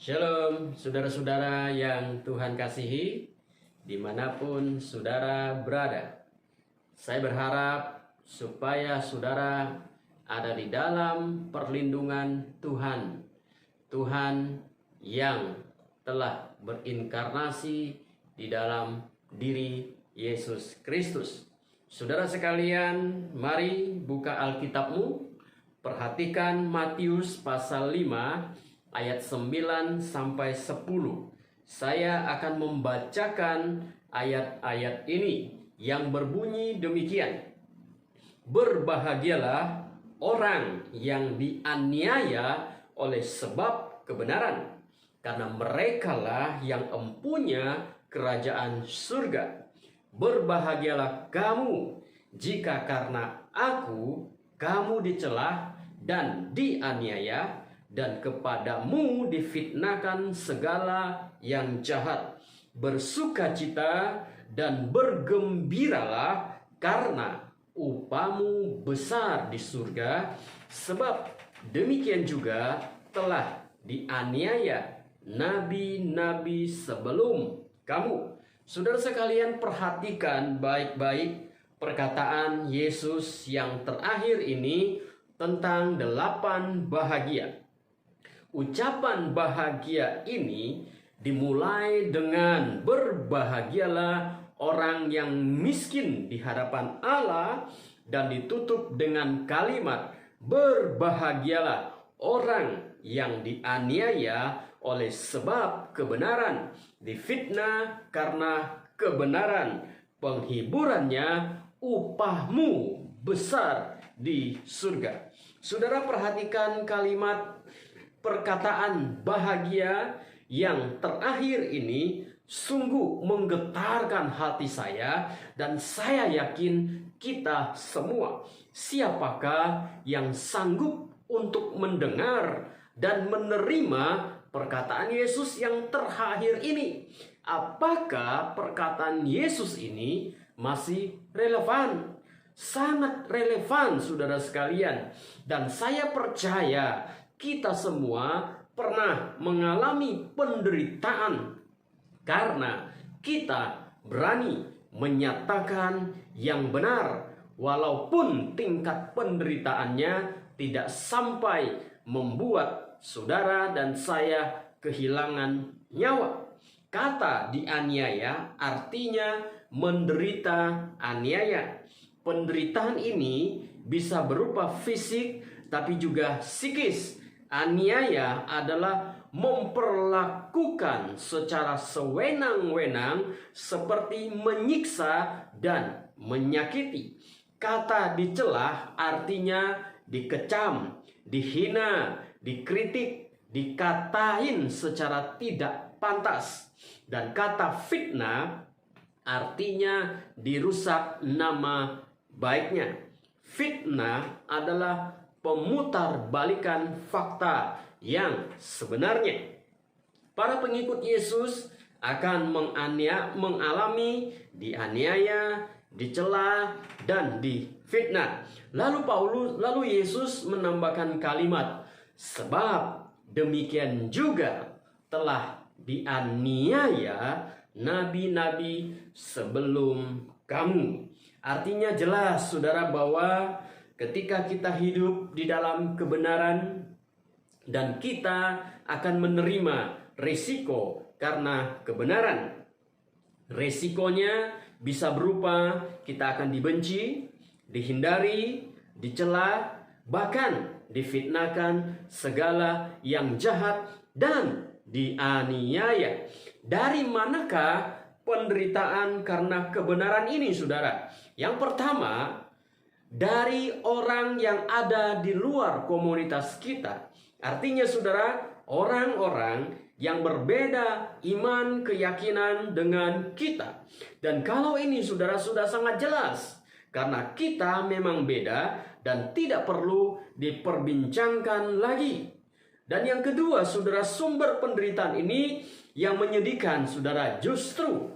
Shalom, saudara-saudara yang Tuhan kasihi, dimanapun saudara berada. Saya berharap supaya saudara ada di dalam perlindungan Tuhan. Tuhan yang telah berinkarnasi di dalam diri Yesus Kristus. Saudara sekalian, mari buka Alkitabmu, perhatikan Matius pasal 5 ayat 9 sampai 10. Saya akan membacakan ayat-ayat ini yang berbunyi demikian. Berbahagialah orang yang dianiaya oleh sebab kebenaran, karena merekalah yang empunya kerajaan surga. Berbahagialah kamu jika karena aku kamu dicela dan dianiaya, dan kepadamu difitnahkan segala yang jahat. Bersukacita dan bergembiralah, karena upahmu besar di surga, sebab demikian juga telah dianiaya nabi-nabi sebelum kamu. Saudara sekalian, perhatikan baik-baik perkataan Yesus yang terakhir ini tentang 8 bahagia. Ucapan bahagia ini dimulai dengan berbahagialah orang yang miskin di hadapan Allah, dan ditutup dengan kalimat berbahagialah orang yang dianiaya oleh sebab kebenaran, difitnah karena kebenaran, penghiburannya upahmu besar di surga. Saudara, perhatikan kalimat perkataan bahagia yang terakhir ini sungguh menggetarkan hati saya, dan saya yakin kita semua. Siapakah yang sanggup untuk mendengar dan menerima perkataan Yesus yang terakhir ini? Apakah perkataan Yesus ini masih relevan? Sangat relevan, saudara sekalian. Dan saya percaya kita semua pernah mengalami penderitaan karena kita berani menyatakan yang benar, walaupun tingkat penderitaannya tidak sampai membuat saudara dan saya kehilangan nyawa. Kata dianiaya artinya menderita aniaya. Penderitaan ini bisa berupa fisik tapi juga psikis. Aniaya adalah memperlakukan secara sewenang-wenang, seperti menyiksa dan menyakiti. Kata dicela artinya dikecam, dihina, dikritik, dikatain secara tidak pantas. Dan kata fitnah artinya dirusak nama baiknya. Fitnah adalah pemutarbalikan fakta yang sebenarnya. Para pengikut Yesus akan mengalami dianiaya, dicela, dan difitnah. Lalu Yesus menambahkan kalimat, sebab demikian juga telah dianiaya nabi-nabi sebelum kamu. Artinya jelas, saudara, bahwa ketika kita hidup di dalam kebenaran dan kita akan menerima risiko karena kebenaran. Risikonya bisa berupa kita akan dibenci, dihindari, dicela, bahkan difitnahkan segala yang jahat dan dianiaya. Dari manakah penderitaan karena kebenaran ini, saudara? Yang pertama, dari orang yang ada di luar komunitas kita. Artinya, saudara, orang-orang yang berbeda iman, keyakinan dengan kita. Dan kalau ini, saudara, sudah sangat jelas, karena kita memang beda dan tidak perlu diperbincangkan lagi. Dan yang kedua, saudara, sumber penderitaan ini yang menyedihkan, saudara, justru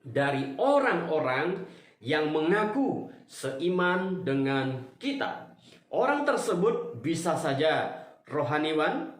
dari orang-orang yang mengaku seiman dengan kita. Orang tersebut bisa saja rohaniwan,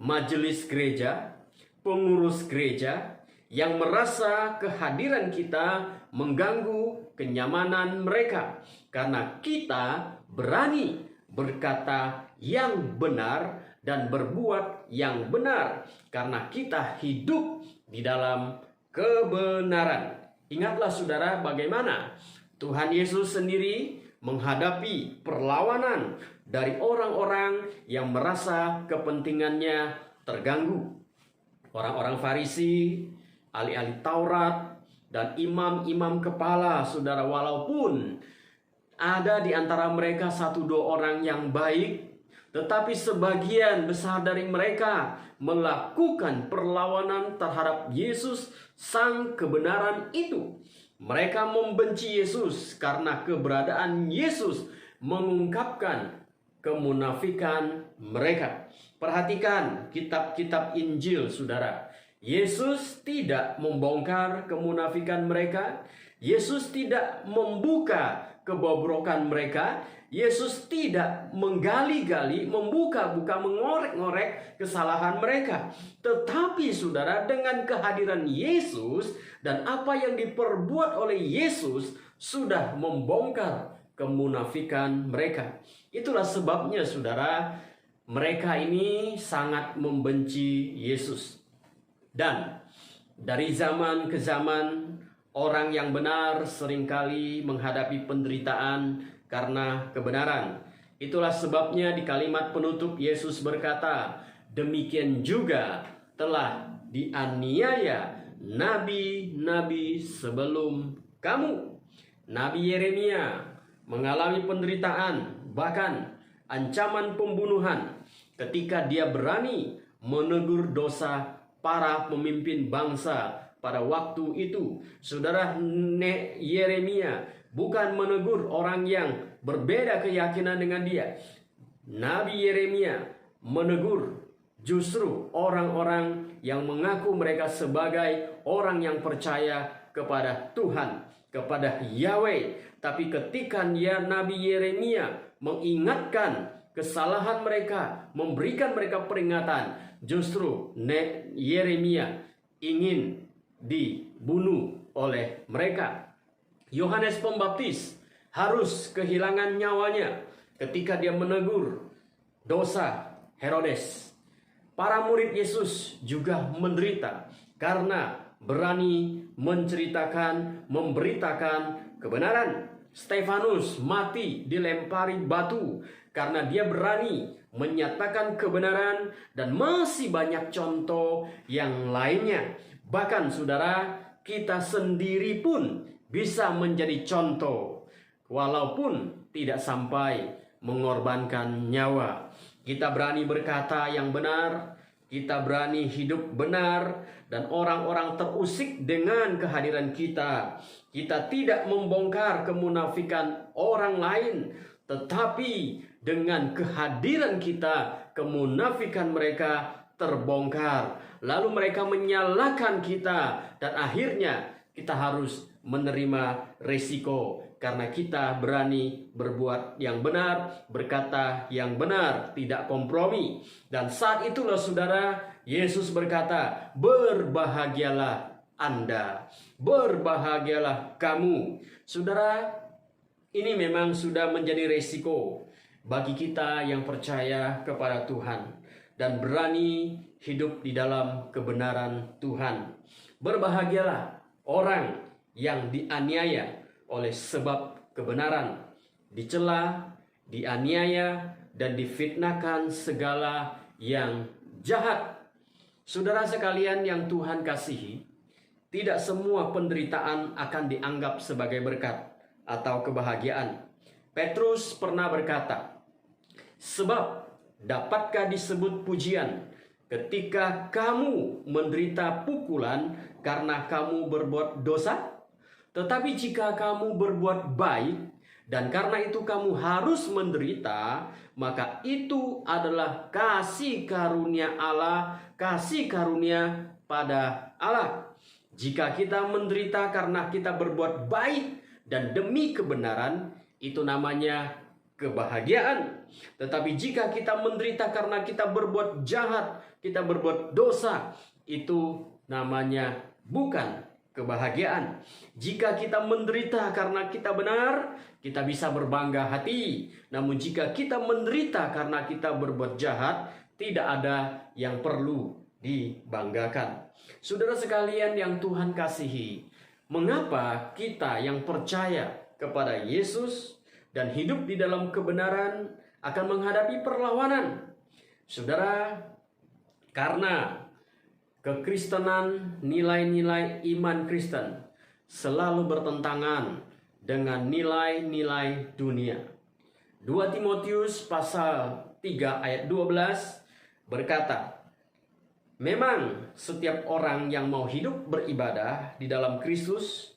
majelis gereja, pengurus gereja yang merasa kehadiran kita mengganggu kenyamanan mereka, karena kita berani berkata yang benar dan berbuat yang benar, karena kita hidup di dalam kebenaran. Ingatlah saudara, bagaimana Tuhan Yesus sendiri menghadapi perlawanan dari orang-orang yang merasa kepentingannya terganggu. Orang-orang Farisi, ahli-ahli Taurat, dan imam-imam kepala, saudara, walaupun ada di antara mereka 1-2 orang yang baik, tetapi sebagian besar dari mereka melakukan perlawanan terhadap Yesus, sang kebenaran itu. Mereka membenci Yesus karena keberadaan Yesus mengungkapkan kemunafikan mereka. Perhatikan kitab-kitab Injil, saudara. Yesus tidak membongkar kemunafikan mereka. Yesus tidak membuka kebobrokan mereka. Yesus tidak menggali-gali, membuka-buka, mengorek-ngorek kesalahan mereka. Tetapi saudara, dengan kehadiran Yesus dan apa yang diperbuat oleh Yesus sudah membongkar kemunafikan mereka. Itulah sebabnya saudara, mereka ini sangat membenci Yesus. Dan dari zaman ke zaman, orang yang benar seringkali menghadapi penderitaan karena kebenaran. Itulah sebabnya di kalimat penutup Yesus berkata, demikian juga telah dianiaya nabi-nabi sebelum kamu. Nabi Yeremia mengalami penderitaan, bahkan ancaman pembunuhan ketika dia berani menegur dosa para pemimpin bangsa pada waktu itu. Saudara, Yeremia bukan menegur orang yang berbeda keyakinan dengan dia. Nabi Yeremia menegur justru orang-orang yang mengaku mereka sebagai orang yang percaya kepada Tuhan, kepada Yahweh. Tapi ketika Nabi Yeremia mengingatkan kesalahan mereka, memberikan mereka peringatan, justru Yeremia ingin dibunuh oleh mereka. Yohanes Pembaptis harus kehilangan nyawanya ketika dia menegur dosa Herodes. Para murid Yesus juga menderita karena berani menceritakan, memberitakan kebenaran. Stefanus mati dilempari batu karena dia berani menyatakan kebenaran, dan masih banyak contoh yang lainnya. Bahkan saudara, kita sendiri pun bisa menjadi contoh walaupun tidak sampai mengorbankan nyawa. Kita berani berkata yang benar, kita berani hidup benar, dan orang-orang terusik dengan kehadiran kita. Kita tidak membongkar kemunafikan orang lain, tetapi dengan kehadiran kita, kemunafikan mereka terbongkar. Lalu mereka menyalahkan kita, dan akhirnya kita harus menerima resiko karena kita berani berbuat yang benar, berkata yang benar, tidak kompromi. Dan saat itulah saudara, Yesus berkata, berbahagialah Anda, berbahagialah kamu. Saudara, ini memang sudah menjadi resiko bagi kita yang percaya kepada Tuhan dan berani hidup di dalam kebenaran Tuhan. Berbahagialah orang yang dianiaya oleh sebab kebenaran, dicela, dianiaya, dan difitnahkan segala yang jahat. Saudara sekalian yang Tuhan kasihi, tidak semua penderitaan akan dianggap sebagai berkat atau kebahagiaan. Petrus pernah berkata, sebab dapatkah disebut pujian ketika kamu menderita pukulan karena kamu berbuat dosa? Tetapi jika kamu berbuat baik dan karena itu kamu harus menderita, maka itu adalah kasih karunia Allah, kasih karunia pada Allah. Jika kita menderita karena kita berbuat baik dan demi kebenaran, itu namanya kebahagiaan. Tetapi jika kita menderita karena kita berbuat jahat, kita berbuat dosa, itu namanya bukan kebahagiaan. Jika kita menderita karena kita benar, kita bisa berbangga hati. Namun jika kita menderita karena kita berbuat jahat, tidak ada yang perlu dibanggakan. Saudara sekalian yang Tuhan kasihi, mengapa kita yang percaya kepada Yesus dan hidup di dalam kebenaran akan menghadapi perlawanan? Saudara, karena kekristenan, nilai-nilai iman Kristen selalu bertentangan dengan nilai-nilai dunia. 2 Timotius pasal 3 ayat 12 berkata, memang setiap orang yang mau hidup beribadah di dalam Kristus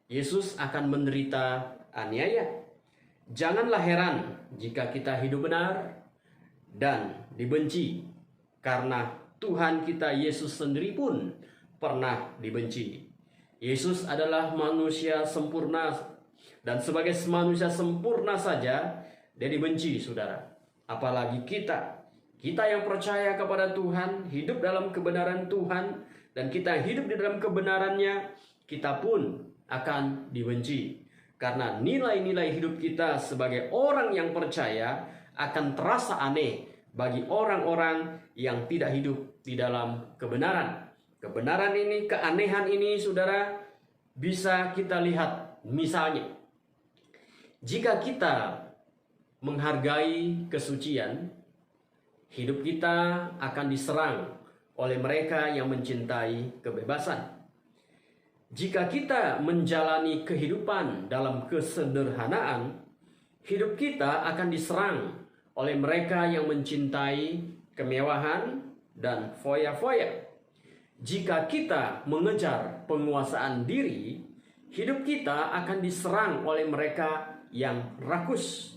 Yesus akan menderita aniaya. Janganlah heran jika kita hidup benar dan dibenci, karena Tuhan kita Yesus sendiri pun pernah dibenci. Yesus adalah manusia sempurna, dan sebagai manusia sempurna saja dia dibenci, saudara. Apalagi kita yang percaya kepada Tuhan, hidup dalam kebenaran Tuhan, dan kita hidup di dalam kebenarannya, kita pun akan dibenci. Karena nilai-nilai hidup kita sebagai orang yang percaya akan terasa aneh bagi orang-orang yang tidak hidup di dalam kebenaran. Kebenaran ini, keanehan ini, saudara, bisa kita lihat misalnya. Jika kita menghargai kesucian, hidup kita akan diserang oleh mereka yang mencintai kebebasan. Jika kita menjalani kehidupan dalam kesederhanaan, hidup kita akan diserang oleh mereka yang mencintai kemewahan dan foya-foya. Jika kita mengejar penguasaan diri, hidup kita akan diserang oleh mereka yang rakus.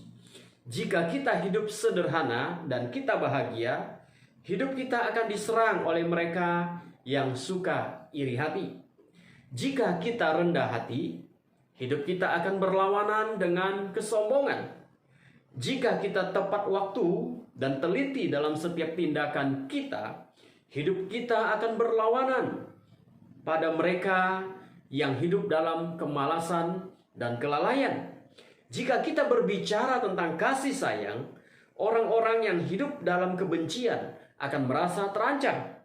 Jika kita hidup sederhana dan kita bahagia, hidup kita akan diserang oleh mereka yang suka iri hati. Jika kita rendah hati, hidup kita akan berlawanan dengan kesombongan. Jika kita tepat waktu dan teliti dalam setiap tindakan kita, hidup kita akan berlawanan pada mereka yang hidup dalam kemalasan dan kelalaian. Jika kita berbicara tentang kasih sayang, orang-orang yang hidup dalam kebencian akan merasa terancam.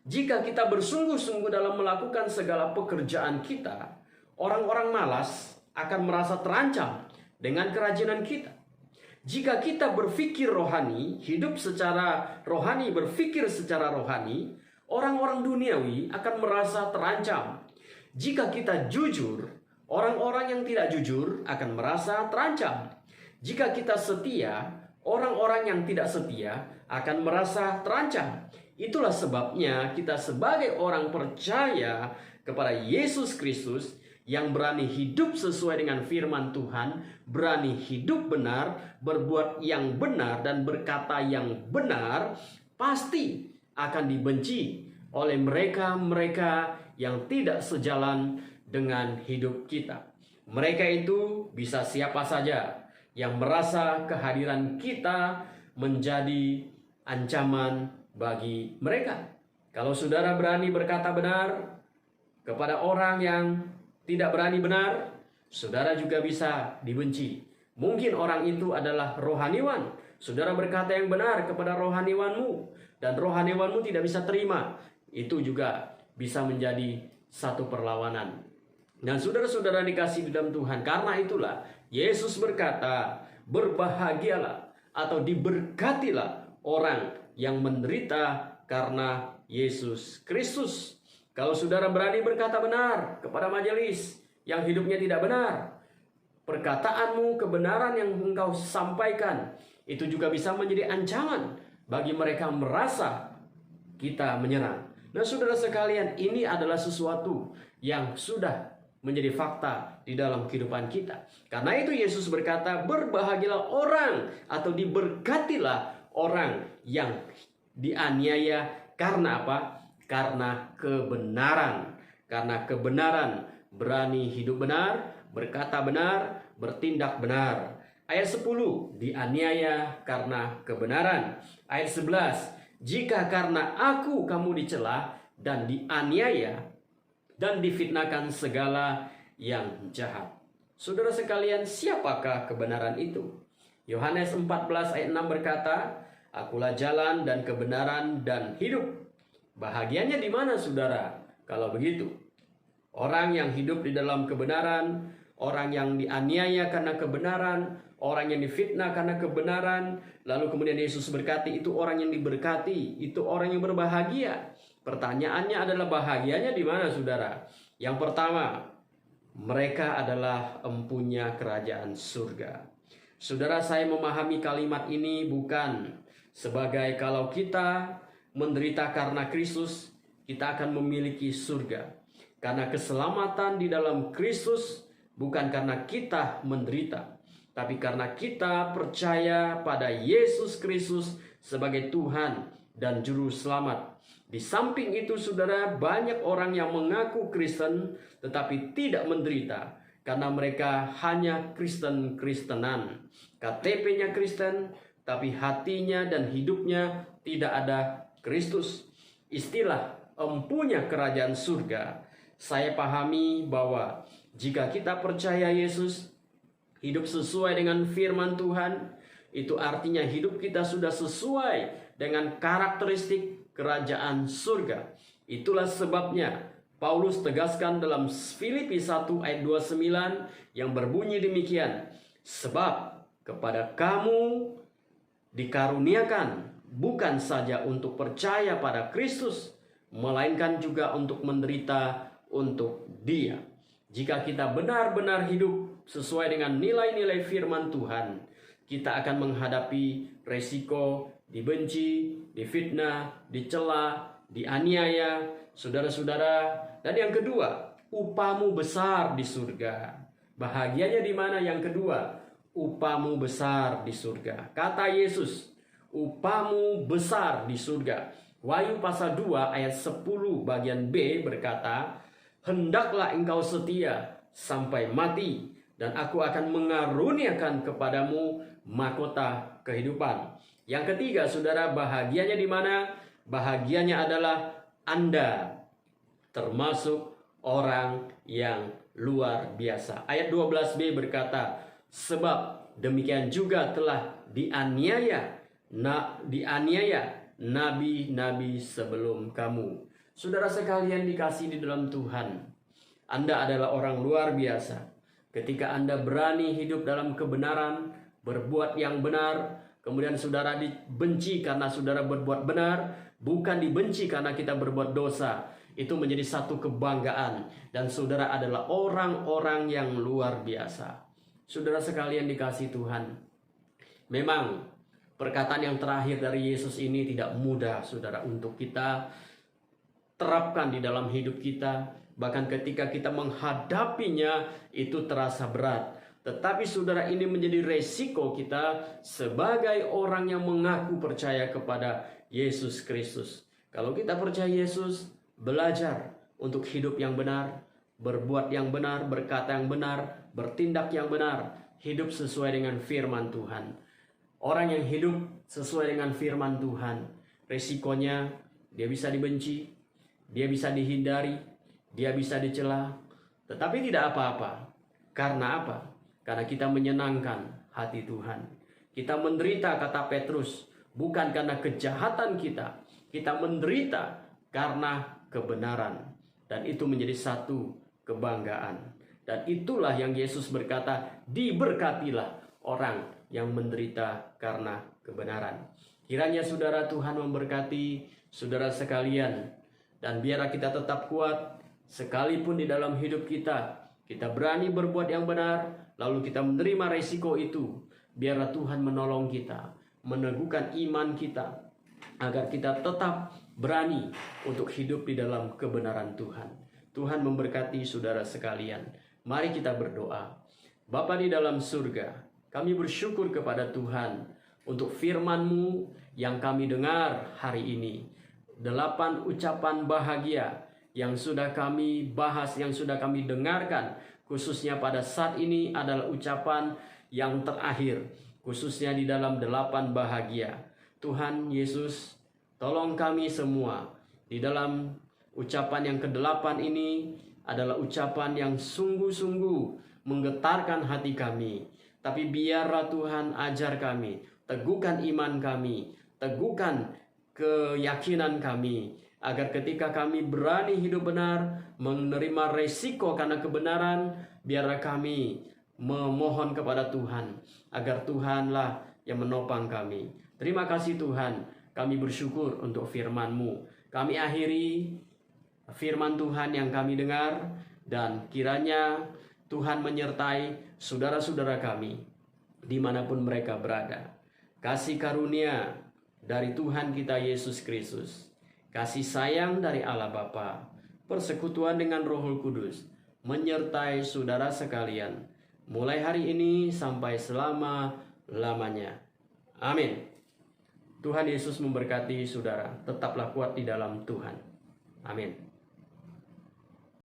Jika kita bersungguh-sungguh dalam melakukan segala pekerjaan kita, orang-orang malas akan merasa terancam dengan kerajinan kita. Jika kita berpikir rohani, hidup secara rohani, berpikir secara rohani, orang-orang duniawi akan merasa terancam. Jika kita jujur, orang-orang yang tidak jujur akan merasa terancam. Jika kita setia, orang-orang yang tidak setia akan merasa terancam. Itulah sebabnya kita sebagai orang percaya kepada Yesus Kristus yang berani hidup sesuai dengan firman Tuhan, berani hidup benar, berbuat yang benar, dan berkata yang benar, pasti akan dibenci oleh mereka-mereka yang tidak sejalan dengan hidup kita. Mereka itu bisa siapa saja yang merasa kehadiran kita menjadi ancaman bagi mereka. Kalau saudara berani berkata benar kepada orang yang tidak berani benar, saudara juga bisa dibenci. Mungkin orang itu adalah rohaniwan. Saudara berkata yang benar kepada rohaniwanmu, dan rohaniwanmu tidak bisa terima. Itu juga bisa menjadi satu perlawanan. Dan saudara-saudara dikasih di dalam Tuhan, karena itulah Yesus berkata, berbahagialah atau diberkatilah orang yang menderita karena Yesus Kristus. Kalau saudara berani berkata benar kepada majelis yang hidupnya tidak benar, perkataanmu, kebenaran yang engkau sampaikan, itu juga bisa menjadi ancaman bagi mereka merasa kita menyerang. Nah, saudara sekalian, ini adalah sesuatu yang sudah menjadi fakta di dalam kehidupan kita. Karena itu Yesus berkata, berbahagialah orang atau diberkatilah orang yang dianiaya karena apa? Karena kebenaran. Karena kebenaran, berani hidup benar, berkata benar, bertindak benar. Ayat 10, dianiaya karena kebenaran. Ayat 11, jika karena aku kamu dicela, dan dianiaya dan difitnahkan segala yang jahat. Saudara sekalian, siapakah kebenaran itu? Yohanes 14 ayat 6 berkata, "Akulah jalan dan kebenaran dan hidup." Bahagianya di mana, saudara? Kalau begitu, orang yang hidup di dalam kebenaran, orang yang dianiaya karena kebenaran, orang yang difitnah karena kebenaran, lalu kemudian Yesus berkati, itu orang yang diberkati, itu orang yang berbahagia. Pertanyaannya adalah bahagianya di mana, saudara? Yang pertama, mereka adalah empunya kerajaan surga. Saudara, saya memahami kalimat ini bukan sebagai kalau kita menderita karena Kristus, kita akan memiliki surga. Karena keselamatan di dalam Kristus bukan karena kita menderita, tapi karena kita percaya pada Yesus Kristus sebagai Tuhan dan Juru Selamat. Di samping itu, saudara, banyak orang yang mengaku Kristen tetapi tidak menderita karena mereka hanya Kristen-Kristenan. KTP-nya Kristen, tapi hatinya dan hidupnya tidak ada Kristus. Istilah empunya kerajaan surga, saya pahami bahwa jika kita percaya Yesus, hidup sesuai dengan firman Tuhan, itu artinya hidup kita sudah sesuai dengan karakteristik kerajaan surga. Itulah sebabnya Paulus tegaskan dalam Filipi 1 ayat 29 yang berbunyi demikian, "Sebab kepada kamu dikaruniakan bukan saja untuk percaya pada Kristus, melainkan juga untuk menderita untuk Dia." Jika kita benar-benar hidup sesuai dengan nilai-nilai firman Tuhan, kita akan menghadapi resiko dibenci, difitnah, dicela, dianiaya, saudara-saudara. Dan yang kedua, upahmu besar di surga. Bahagianya di mana? Yang kedua, upahmu besar di surga. Kata Yesus, upahmu besar di surga. Wahyu pasal 2 ayat 10 bagian B berkata, "Hendaklah engkau setia sampai mati, dan aku akan mengaruniakan kepadamu mahkota kehidupan." Yang ketiga, saudara, bahagianya di mana? Bahagianya adalah Anda termasuk orang yang luar biasa. Ayat 12b berkata, "Sebab demikian juga telah dianiaya nabi-nabi sebelum kamu." Saudara sekalian dikasihi di dalam Tuhan, Anda adalah orang luar biasa ketika Anda berani hidup dalam kebenaran, berbuat yang benar. Kemudian saudara dibenci karena saudara berbuat benar, bukan dibenci karena kita berbuat dosa. Itu menjadi satu kebanggaan, dan saudara adalah orang-orang yang luar biasa. Saudara sekalian dikasihi Tuhan, memang perkataan yang terakhir dari Yesus ini tidak mudah, saudara, untuk kita terapkan di dalam hidup kita. Bahkan ketika kita menghadapinya, itu terasa berat. Tetapi saudara, ini menjadi resiko kita sebagai orang yang mengaku percaya kepada Yesus Kristus. Kalau kita percaya Yesus, belajar untuk hidup yang benar, berbuat yang benar, berkata yang benar, bertindak yang benar, hidup sesuai dengan firman Tuhan. Orang yang hidup sesuai dengan firman Tuhan, resikonya dia bisa dibenci, dia bisa dihindari, dia bisa dicela, tetapi tidak apa-apa. Karena apa? Karena kita menyenangkan hati Tuhan. Kita menderita, kata Petrus, bukan karena kejahatan kita. Kita menderita karena kebenaran. Dan itu menjadi satu kebanggaan. Dan itulah yang Yesus berkata, diberkatilah orang yang menderita karena kebenaran. Kiranya saudara, Tuhan memberkati saudara sekalian. Dan biarlah kita tetap kuat, sekalipun di dalam hidup kita, kita berani berbuat yang benar, lalu kita menerima resiko itu. Biarlah Tuhan menolong kita, meneguhkan iman kita, agar kita tetap berani untuk hidup di dalam kebenaran Tuhan. Tuhan memberkati saudara sekalian. Mari kita berdoa. Bapa di dalam surga, kami bersyukur kepada Tuhan untuk firman-Mu yang kami dengar hari ini. 8 ucapan bahagia yang sudah kami bahas, yang sudah kami dengarkan, khususnya pada saat ini adalah ucapan yang terakhir, khususnya di dalam 8 bahagia. Tuhan Yesus, tolong kami semua di dalam Ucapan yang kedelapan ini adalah ucapan yang sungguh-sungguh menggetarkan hati kami. Tapi biarlah Tuhan ajar kami, teguhkan iman kami, teguhkan keyakinan kami, agar ketika kami berani hidup benar, menerima resiko karena kebenaran, biarlah kami memohon kepada Tuhan, agar Tuhanlah yang menopang kami. Terima kasih Tuhan, kami bersyukur untuk firman-Mu. Kami akhiri firman Tuhan yang kami dengar, dan kiranya Tuhan menyertai saudara-saudara kami dimanapun mereka berada. Kasih karunia dari Tuhan kita Yesus Kristus, kasih sayang dari Allah Bapa, persekutuan dengan Roh Kudus menyertai saudara sekalian mulai hari ini sampai selama-lamanya. Amin. Tuhan Yesus memberkati saudara. Tetaplah kuat di dalam Tuhan. Amin.